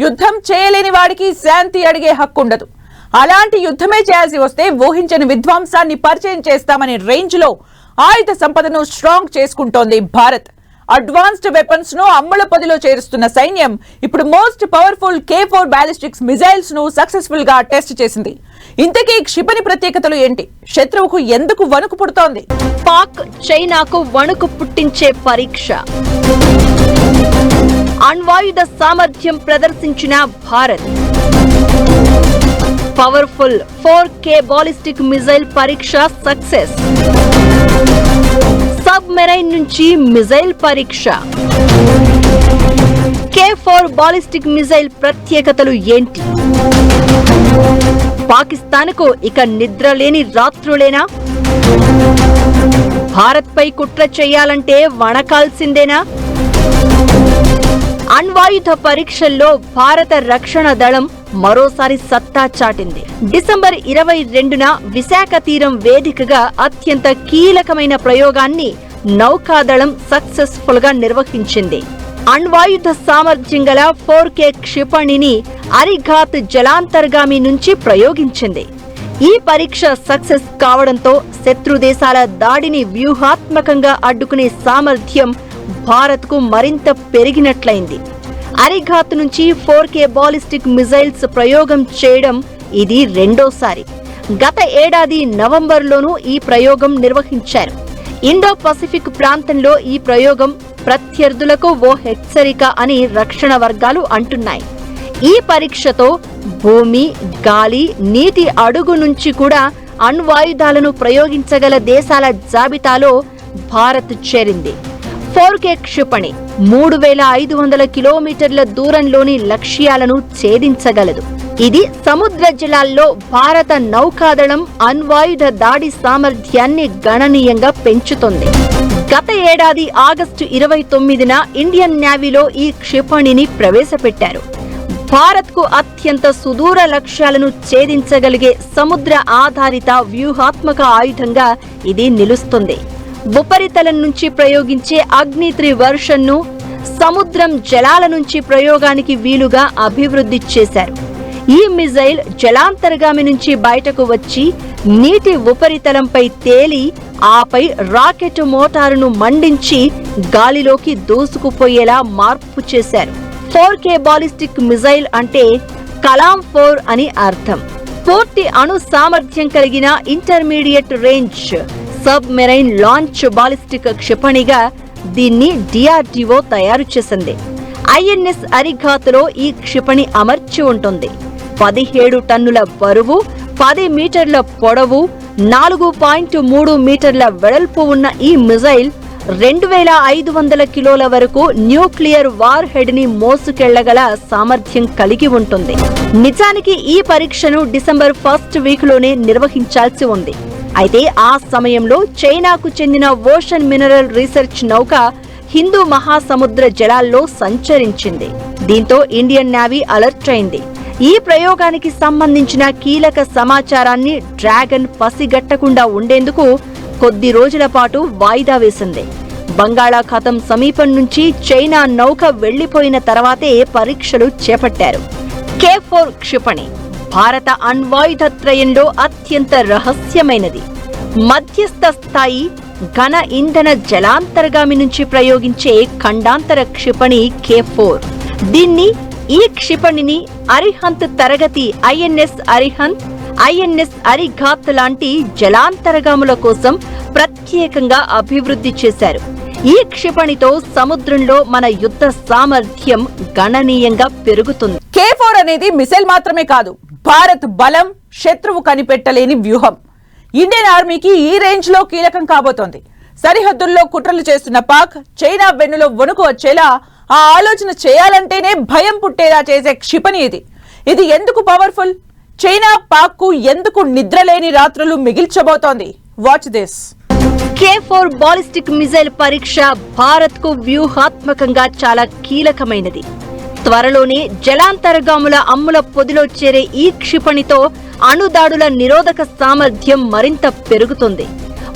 యుద్ధం చేయలేని వాడికి శాంతి అడిగే హక్కు ఉండదు. అలాంటి యుద్ధమే చేయాల్సి వస్తే ఊహించని విధ్వంసాన్ని పరిచయం చేస్తామనే రేంజ్ లో ఆయుధ సంపదను స్ట్రాంగ్ చేసుకుంటోంది భారత్. అడ్వాన్స్డ్ వెపన్స్ ను అమ్ముల పొదిలో చేరుస్తున్న సైన్యం ఇప్పుడు most powerful K4 ballistics missiles ను సక్సెస్ఫుల్ గా టెస్ట్ చేసింది. ఇంతకీ క్షిపణి ప్రత్యేకతలు ఏంటి? శత్రువుకు ఎందుకు వణుకు పుడుతోంది? పాక్ చైనాకు వణుకు పుట్టించే పరీక్ష. అణ్వాయుధ సామర్థ్యం ప్రదర్శించిన Bharat. Powerful 4K ballistic missile పరీక్ష సక్సెస్. సబ్ మెరైన్ నుంచి మిజైల్ పరీక్ష. K4 బాలిస్టిక్ మిజైల్ ప్రత్యేకతలు ఏంటి? పాకిస్తాన్కు ఇక నిద్రలేని రాత్రులేనా? భారత్ పై కుట్ర చేయాలంటే వణకాల్సిందేనా? అణ్వాయుధ పరీక్షల్లో భారత రక్షణ దళం మరోసారి సత్తా చాటింది. డిసెంబర్ 22న విశాఖ తీరం వేదికగా అత్యంత కీలకమైన ప్రయోగాన్ని నౌకాదళం సక్సెస్ఫుల్ గా నిర్వహించింది. అణ్వాయుధ సామర్థ్యం గల 4K క్షిపణిని అరిఘాత్ జలాంతర్గామి నుంచి ప్రయోగించింది. ఈ పరీక్ష సక్సెస్ కావడంతో శత్రు దేశాల దాడిని వ్యూహాత్మకంగా అడ్డుకునే సామర్థ్యం భారత్కు మరింత పెరిగినట్లయింది. అరిఘాత్ నుంచి 4K బాలిస్టిక్ మిజైల్స్ ప్రయోగం చేయడం ఇది రెండోసారి. గత ఏడాది నవంబర్లోనూ ఈ ప్రయోగం నిర్వహించారు. ఇండో పసిఫిక్ ప్రాంతంలో ఈ ప్రయోగం ప్రత్యర్థులకు ఓ హెచ్చరిక అని రక్షణ వర్గాలు అంటున్నాయి. ఈ పరీక్షతో భూమి, గాలి, నీటి అడుగు నుంచి కూడా అణ్వాయుధాలను ప్రయోగించగల దేశాల జాబితాలో భారత్ చేరింది. 4K క్షిపణి 3500 కిలోమీటర్ల దూరంలోని లక్ష్యాలను ఛేదించగలదు. ఇది సముద్ర జలాల్లో భారత నౌకాదళం అణ్వాయుధ దాడి సామర్థ్యాన్ని గణనీయంగా పెంచుతోంది. గత ఏడాది ఆగస్టు 29న ఇండియన్ నేవీలో ఈ క్షిపణిని ప్రవేశపెట్టారు. భారత్కు అత్యంత సుదూర లక్ష్యాలను ఛేదించగలిగే సముద్ర ఆధారిత వ్యూహాత్మక ఆయుధంగా ఇది నిలుస్తుంది. ఉపరితలం నుంచి ప్రయోగించే అగ్ని-3 వెర్షన్ను సముద్రం జలాల నుంచి ప్రయోగానికి వీలుగా అభివృద్ధి చేశారు. ఈ మిజైల్ జలాంతర్గామి నుంచి బయటకు వచ్చి నీటి ఉపరితలంపై తేలి ఆపై రాకెట్ మోటారును మండించి గాలిలోకి దూసుకుపోయేలా మార్పు చేశారు. 4K బాలిస్టిక్ మిజైల్ అంటే కలాం 4 అని అర్థం. పూర్తి అణు సామర్థ్యం కలిగిన intermediate range submarine launch ballistic క్షిపణిగా దీన్ని DRDO తయారు చేసింది. INS అరిఘాత్లో ఈ క్షిపణి అమర్చి ఉంటుంది. 17 టన్నుల బరువు, 10 మీటర్ల పొడవు, 4.3 మీటర్ల వెడల్పు ఉన్న ఈ మిజైల్ 2500 కిలోల వరకు న్యూక్లియర్ వార్ హెడ్ ని మోసుకెళ్లగల సామర్థ్యం కలిగి ఉంటుంది. నిజానికి ఈ పరీక్షను డిసెంబర్ 1st వీక్లోనే నిర్వహించాల్సి ఉంది. అయితే ఆ సమయంలో చైనాకు చెందిన ఓషన్ మినరల్ రీసెర్చ్ నౌక హిందూ మహాసముద్ర జలాల్లో సంచరించింది. దీంతో ఇండియన్ నేవీ అలర్ట్ అయింది. ఈ ప్రయోగానికి సంబంధించిన కీలక సమాచారాన్ని డ్రాగన్ పసిగట్టకుండా ఉండేందుకు కొద్ది రోజుల పాటు వాయిదా వేసింది. బంగాళాఖాతం సమీపం నుంచి చైనా నౌక వెళ్లిపోయిన తర్వాతే పరీక్షలు చేపట్టారు. K4 క్షిపణి భారత అణ్వాయుధ త్రయంలో అత్యంత రహస్యమైనది. మధ్యస్థ స్థాయి ఘన ఇంధన జలాంతర్గామి నుంచి ప్రయోగించే ఖండాంతర క్షిపణి K4. ఈ క్షిపణిని అరిహంత్ తరగతి INS అరిహంత్, INS అరిఘాత్ లాంటి జలాంతర్గాముల కోసం ప్రత్యేకంగా అభివృద్ధి చేశారు. ఈ క్షిపణితో సముద్రంలో మన యుద్ధ సామర్థ్యం గణనీయంగా పెరుగుతుంది. K4 అనేది మిసైల్ మాత్రమే కాదు, భారత్ బలం, శత్రువు కనిపెట్టలేని వ్యూహం. ఇండియన్ ఆర్మీకి ఈ రేంజ్ లో కీలకం కాబోతోంది. సరిహద్దుల్లో కుట్రలు చేస్తున్న పాక్, చైనా వెన్నులో వణుకు వచ్చేలా ఆ ఆలోచన చేయాలంటేనే భయం పుట్టేలా చేసే క్షిపణి ఇది. ఇది ఎందుకు పవర్ఫుల్? చైనా పాక్ కు ఎందుకు నిద్రలేని రాత్రులు మిగిల్చబోతోంది? Watch this. K4 ballistic missile పరీక్ష భారత్ కు వ్యూహాత్మకంగా చాలా కీలకమైనది. త్వరలోనే జలాంతర్గాముల అమ్ముల పొదిలో చేరే ఈ క్షిపణితో అణుదాడుల నిరోధక సామర్థ్యం మరింత పెరుగుతుంది.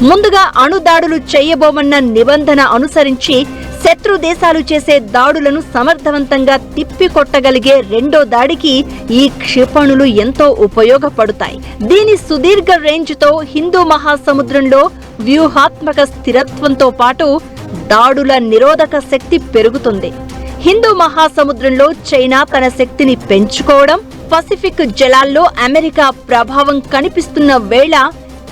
ముందుగా అణుదాడులు చేయబోమన్న నిబంధన అనుసరించి శత్రు దేశాలు చేసే దాడులను సమర్థవంతంగా తిప్పికొట్టగలిగే రెండో దాడికి ఈ క్షిపణులు ఎంతో ఉపయోగపడతాయి. దీని సుదీర్ఘ రేంజ్తో హిందూ మహాసముద్రంలో వ్యూహాత్మక స్థిరత్వంతో పాటు దాడుల నిరోధక శక్తి పెరుగుతుంది. హిందూ మహాసముద్రంలో చైనా తన శక్తిని పెంచుకోవడం, పసిఫిక్ జలాల్లో అమెరికా ప్రభావం కనిపిస్తున్న వేళ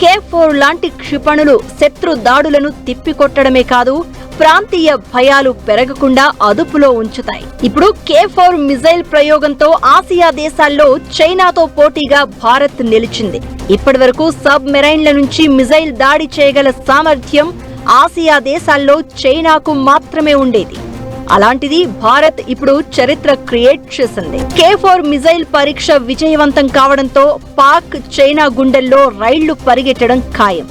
K4 లాంటి క్షిపణులు శత్రు దాడులను తిప్పికొట్టడమే కాదు, ప్రాంతీయ భయాలు పెరగకుండా అదుపులో ఉంచుతాయి. ఇప్పుడు K4 మిజైల్ ప్రయోగంతో ఆసియా దేశాల్లో చైనాతో పోటీగా భారత్ నిలిచింది. ఇప్పటివరకు సబ్ మెరైన్ల నుంచి మిజైల్ దాడి చేయగల సామర్థ్యం ఆసియా దేశాల్లో చైనాకు మాత్రమే ఉండేది. అలాంటిది భారత్ ఇప్పుడు చరిత్ర క్రియేట్ చేసింది. K4 మిజైల్ పరీక్ష విజయవంతం కావడంతో పాక్, చైనా గుండెల్లో రైళ్లు పరిగెట్టడం ఖాయం.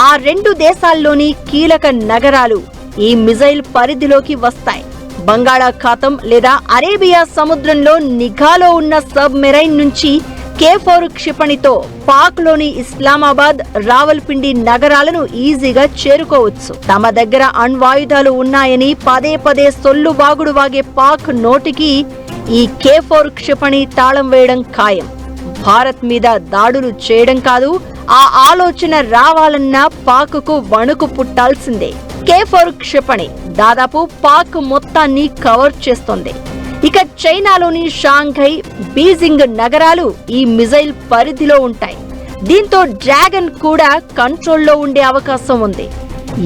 ఆ రెండు దేశాల్లోని కీలక నగరాలు ఈ మిజైల్ పరిధిలోకి వస్తాయి. బంగాళాఖాతం లేదా అరేబియా సముద్రంలో నిఘాలో ఉన్న సబ్ మెరైన్ నుంచి K4 క్షిపణితో పాక్లోని ఇస్లామాబాద్, రావల్పిండి నగరాలను ఈజీగా చేరుకోవచ్చు. తమ దగ్గర అణ్వాయుధాలు ఉన్నాయని పదే పదే సొల్లుబాగుడు వాగే పాక్ నోటికి ఈ K4 క్షిపణి తాళం వేయడం ఖాయం. భారత్ మీద దాడులు చేయడం కాదు, ఆ ఆలోచన రావాలన్నా పాక్కు వణుకు పుట్టాల్సిందే. K4 క్షిపణి దాదాపు పాక్ మొత్తాన్ని కవర్ చేస్తోంది. ఇక చైనాలోని షాంఘై, బీజింగ్ నగరాలు ఈ మిజైల్ పరిధిలో ఉంటాయి. దీంతో డ్రాగన్ కూడా కంట్రోల్లో ఉండే అవకాశం ఉంది.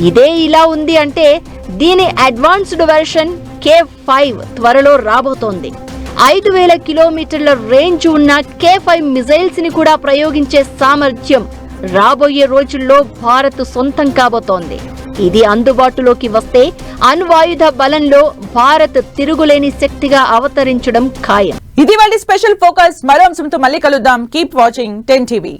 ఇదే ఇలా ఉంది అంటే దీని అడ్వాన్స్డ్ వెర్షన్ K5 త్వరలో రాబోతోంది. 5000 కిలోమీటర్ల రేంజ్ ఉన్న K5 మిజైల్స్ ని కూడా ప్రయోగించే సామర్థ్యం రాబోయే రోజుల్లో భారత్ సొంతం కాబోతోంది. ఇది అందుబాటులోకి వస్తే అణ్వాయుధ బలంలో భారత్ తిరుగులేని శక్తిగా అవతరించడం ఖాయం. ఇది వాళ్ళ స్పెషల్ ఫోకస్. మరో అంశంతో మళ్ళీ కలుద్దాం. Keep watching 10 TV.